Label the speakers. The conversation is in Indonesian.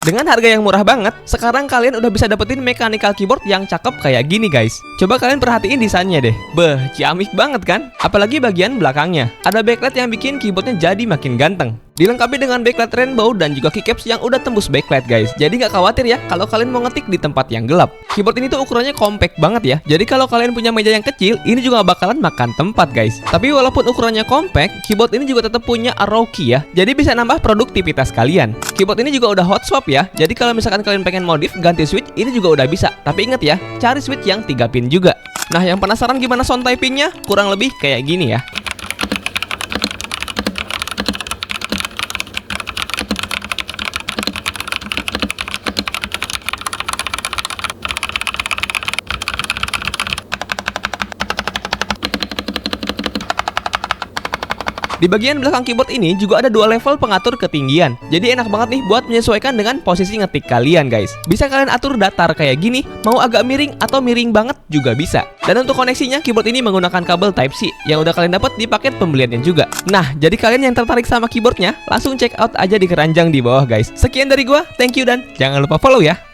Speaker 1: Dengan harga yang murah banget, sekarang kalian udah bisa dapetin mechanical keyboard yang cakep kayak gini guys. Coba kalian perhatiin desainnya deh. Beh, ciamik banget kan? Apalagi bagian belakangnya. Ada backlight yang bikin keyboardnya jadi makin ganteng. Dilengkapi dengan backlight rainbow dan juga keycaps yang udah tembus backlight guys. Jadi nggak khawatir ya kalau kalian mau ngetik di tempat yang gelap. Keyboard ini tuh ukurannya compact banget ya. Jadi kalau kalian punya meja yang kecil, ini juga bakalan makan tempat guys. Tapi walaupun ukurannya compact, keyboard ini juga tetap punya arrow key ya. Jadi bisa nambah produktivitas kalian. Keyboard ini juga udah hot swap ya. Jadi kalau misalkan kalian pengen modif ganti switch, ini juga udah bisa. Tapi inget ya, cari switch yang 3 pin juga. Nah, yang penasaran gimana sound typingnya? Kurang lebih kayak gini ya. Di bagian belakang keyboard ini juga ada 2 level pengatur ketinggian. Jadi enak banget nih buat menyesuaikan dengan posisi ngetik kalian guys. Bisa kalian atur datar kayak gini, mau agak miring atau miring banget juga bisa. Dan untuk koneksinya, keyboard ini menggunakan kabel Type-C yang udah kalian dapat di paket pembeliannya juga. Nah, jadi kalian yang tertarik sama keyboardnya, langsung check out aja di keranjang di bawah guys. Sekian dari gua, thank you dan jangan lupa follow ya.